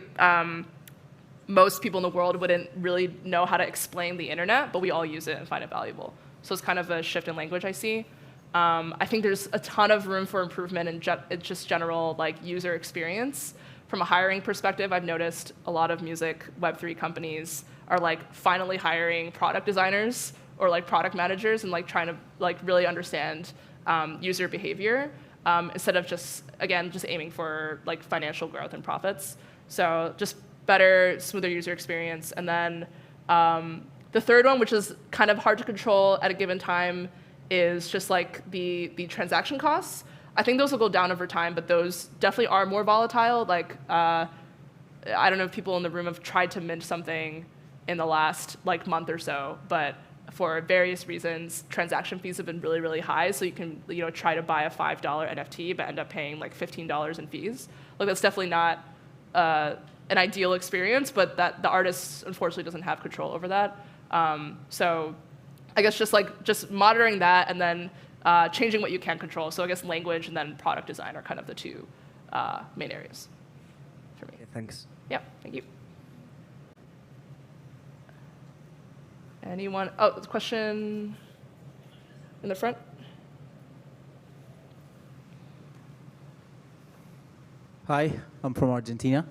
most people in the world wouldn't really know how to explain the internet, but we all use it and find it valuable. So it's kind of a shift in language I see. I think there's a ton of room for improvement in just general like user experience. From a hiring perspective, I've noticed a lot of music Web3 companies are like finally hiring product designers or like product managers and like trying to like really understand user behavior instead of just aiming for like financial growth and profits. So just better, smoother user experience. And then the third one, which is kind of hard to control at a given time, is just like the transaction costs. I think those will go down over time, but those definitely are more volatile. Like, I don't know if people in the room have tried to mint something in the last like month or so, but for various reasons, transaction fees have been really, really high. So you can try to buy a $5 NFT, but end up paying like $15 in fees. Like that's definitely not an ideal experience, but that the artist unfortunately doesn't have control over that. So I guess just monitoring that and then changing what you can control. So I guess language and then product design are kind of the two main areas for me. Okay, thanks. Yeah, thank you. Anyone? Oh, there's a question in the front. Hi, I'm from Argentina.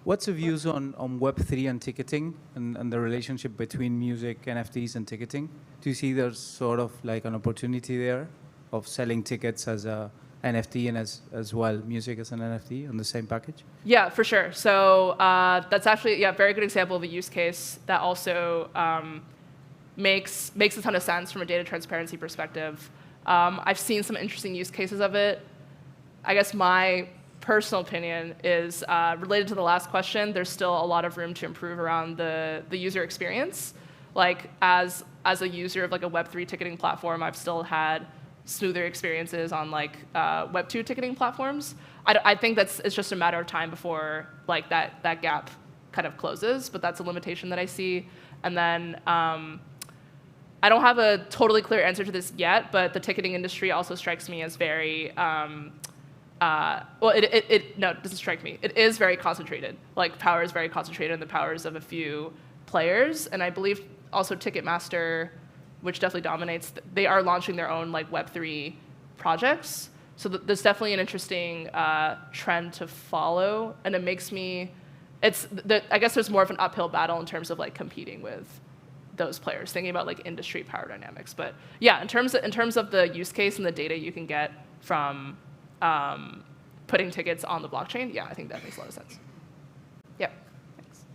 What's your views on Web3 and ticketing and the relationship between music, NFTs, and ticketing? Do you see there's sort of like an opportunity there of selling tickets as a NFT and as well music as an NFT on the same package? Yeah, for sure. So that's actually a very good example of a use case that also makes a ton of sense from a data transparency perspective. I've seen some interesting use cases of it. I guess my personal opinion is related to the last question. There's still a lot of room to improve around the user experience. Like as a user of like a Web3 ticketing platform, I've still had smoother experiences on like Web2 ticketing platforms. I think it's just a matter of time before like that gap kind of closes, but that's a limitation that I see. And then I don't have a totally clear answer to this yet, but the ticketing industry also strikes me as very well, no, it doesn't strike me. It is very concentrated. Like power is very concentrated in the powers of a few players, and I believe also Ticketmaster, which definitely dominates. They are launching their own like Web3 projects. So there's definitely an interesting trend to follow, and it makes me, I guess there's more of an uphill battle in terms of like competing with those players, thinking about like industry power dynamics. But yeah, in terms of the use case and the data you can get from putting tickets on the blockchain, yeah, I think that makes a lot of sense. Yeah, thanks.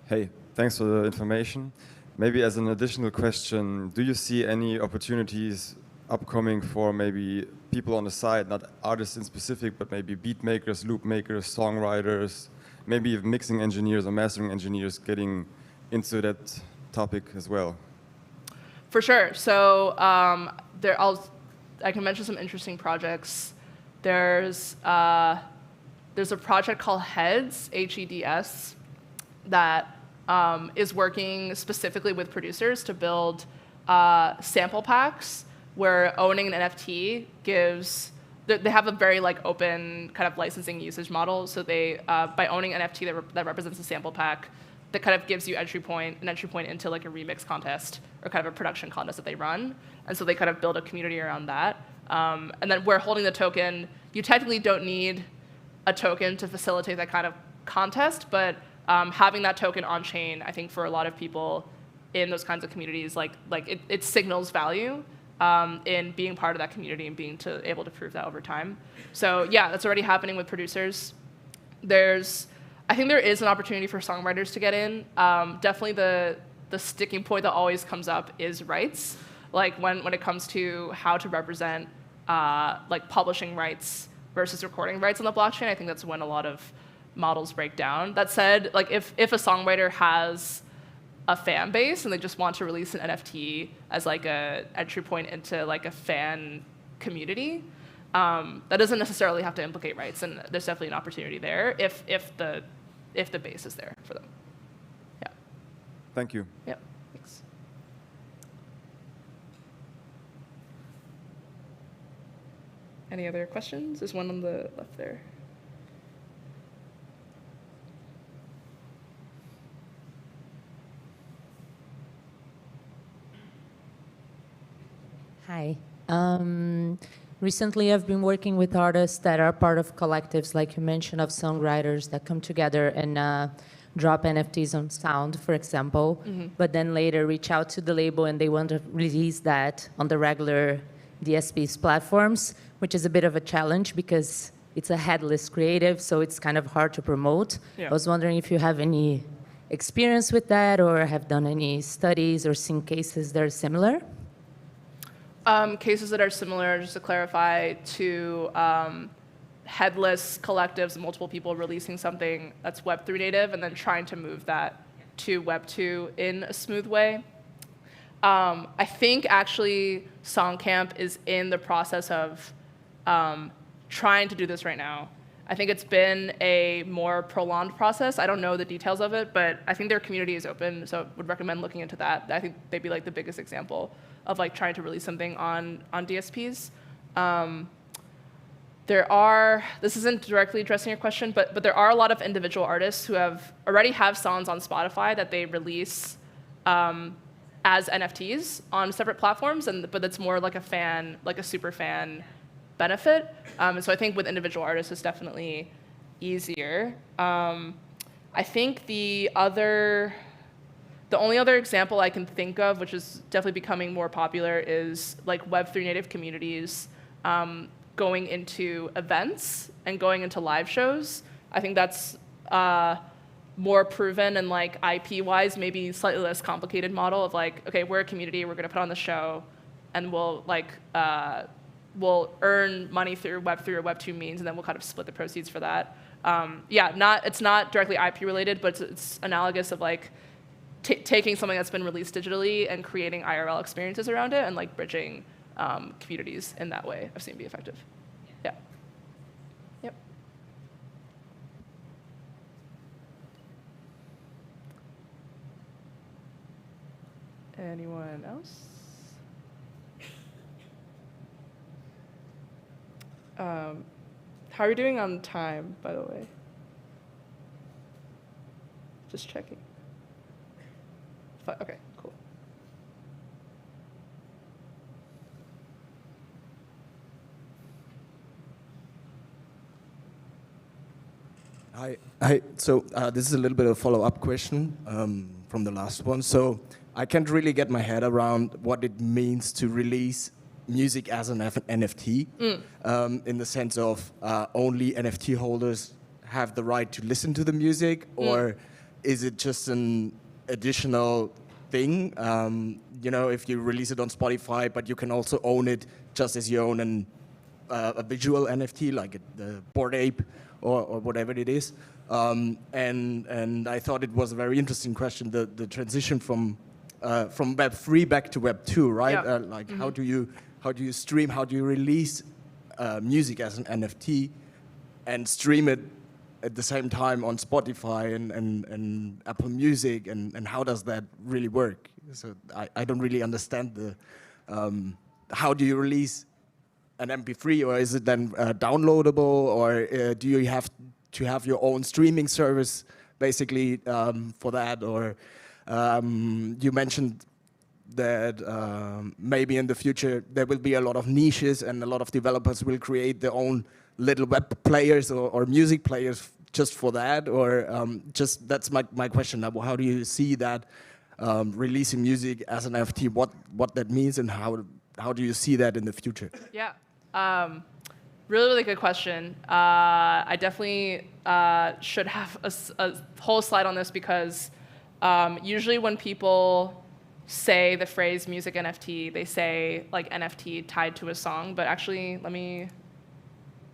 Hey, thanks for the information. Maybe as an additional question, do you see any opportunities upcoming for maybe people on the side, not artists in specific, but maybe beat makers, loop makers, songwriters, maybe mixing engineers or mastering engineers getting into that topic as well? For sure. So I can mention some interesting projects. There's a project called Heads, H-E-D-S, that is working specifically with producers to build sample packs where owning an NFT gives, they have a very like open kind of licensing usage model. So they, by owning an NFT that represents a sample pack, that kind of gives you an entry point into like a remix contest or kind of a production contest that they run. And so they kind of build a community around that. And then where holding the token, you technically don't need a token to facilitate that kind of contest, but having that token on chain, I think for a lot of people in those kinds of communities, like it signals value in being part of that community and being able to prove that over time. So yeah, that's already happening with producers. I think there is an opportunity for songwriters to get in. Definitely the sticking point that always comes up is rights. Like when it comes to how to represent like publishing rights versus recording rights on the blockchain, I think that's when a lot of models break down. That said, like if a songwriter has a fan base and they just want to release an NFT as like a entry point into like a fan community, that doesn't necessarily have to implicate rights, and there's definitely an opportunity there if the base is there for them. Yeah. Thank you. Yep. Thanks. Any other questions? There's one on the left there. Hi. Recently, I've been working with artists that are part of collectives, like you mentioned, of songwriters that come together and drop NFTs on sound, for example, but then later reach out to the label and they want to release that on the regular DSP's platforms, which is a bit of a challenge because it's a headless creative, so it's kind of hard to promote. Yeah. I was wondering if you have any experience with that or have done any studies or seen cases that are similar? Cases that are similar, just to clarify, to headless collectives, multiple people releasing something that's Web3 native and then trying to move that to Web2 in a smooth way. I think actually Songcamp is in the process of trying to do this right now. I think it's been a more prolonged process. I don't know the details of it, but I think their community is open, so I would recommend looking into that. I think they'd be like the biggest example of like trying to release something on DSPs. This isn't directly addressing your question, but there are a lot of individual artists who already have songs on Spotify that they release as NFTs on separate platforms, but it's more like a super fan benefit. And so I think with individual artists, it's definitely easier. I think the only other example I can think of, which is definitely becoming more popular, is like Web3 native communities going into events and going into live shows. I think that's more proven and like IP-wise, maybe slightly less complicated model of like, okay, we're a community, we're gonna put on the show, and we'll earn money through Web3 or Web2 means, and then we'll kind of split the proceeds for that. It's not directly IP related, but it's analogous of like taking something that's been released digitally and creating IRL experiences around it and like bridging communities in that way. I've seen it be effective. Yeah. Yep. Anyone else? How are we doing on time, by the way? Just checking. Okay, cool. Hi. So this is a little bit of a follow-up question from the last one. So I can't really get my head around what it means to release music as an NFT, in the sense of only NFT holders have the right to listen to the music, or is it just an additional thing? If you release it on Spotify, but you can also own it just as you own a visual NFT, like the Bored Ape or whatever it is. And I thought it was a very interesting question, the transition from Web3 back to Web2, right? Yeah. How do you stream, how do you release music as an NFT and stream it at the same time on Spotify and Apple Music, and how does that really work? So I don't really understand how do you release an MP3, or is it then downloadable, or do you have to have your own streaming service basically for that? Or you mentioned that maybe in the future there will be a lot of niches and a lot of developers will create their own little web players or music players just for that, or just that's my question. How do you see that releasing music as an NFT, what that means, and how do you see that in the future? Yeah. Really, really good question. I definitely should have a whole slide on this, because usually when people say the phrase music NFT, they say like NFT tied to a song, but actually, let me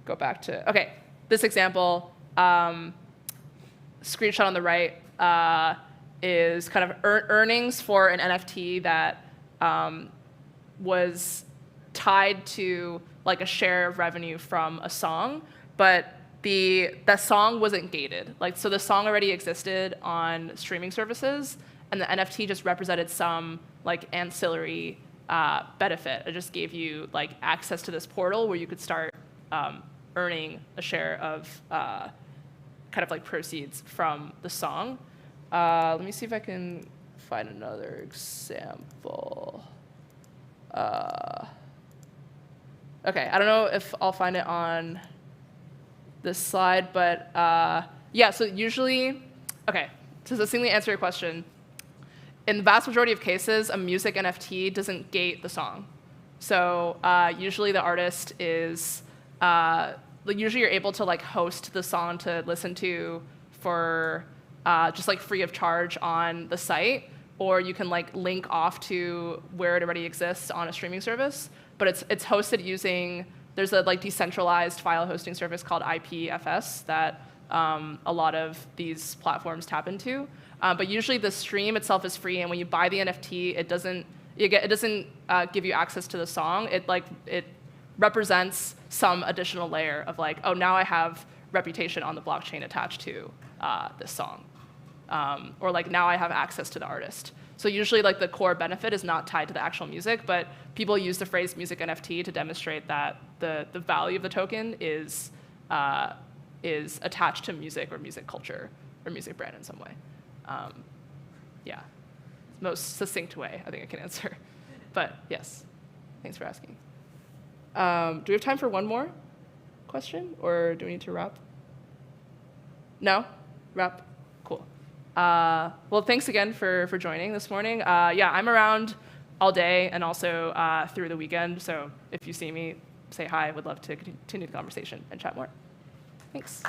go back to, okay, this example, screenshot on the right is kind of earnings for an NFT that was tied to like a share of revenue from a song, but that song wasn't gated. So the song already existed on streaming services, and the NFT just represented some like ancillary benefit. It just gave you like access to this portal where you could start earning a share of kind of like proceeds from the song. Let me see if I can find another example. Okay, I don't know if I'll find it on this slide, but yeah, so usually, okay, to succinctly answer your question, in the vast majority of cases, a music NFT doesn't gate the song. So usually the artist is, usually you're able to like host the song to listen to for just like free of charge on the site, or you can like link off to where it already exists on a streaming service. But it's hosted using, there's a like decentralized file hosting service called IPFS that a lot of these platforms tap into. But usually the stream itself is free, and when you buy the NFT, it doesn't give you access to the song. It represents some additional layer of like, oh, now I have reputation on the blockchain attached to this song, or like now I have access to the artist. So usually like the core benefit is not tied to the actual music, but people use the phrase music NFT to demonstrate that the value of the token is attached to music or music culture or music brand in some way. Yeah, most succinct way I think I can answer. But yes, thanks for asking. Do we have time for one more question, or do we need to wrap? No? Wrap? Cool. Well, thanks again for joining this morning. Yeah, I'm around all day and also through the weekend, so if you see me, say hi. I would love to continue the conversation and chat more. Thanks.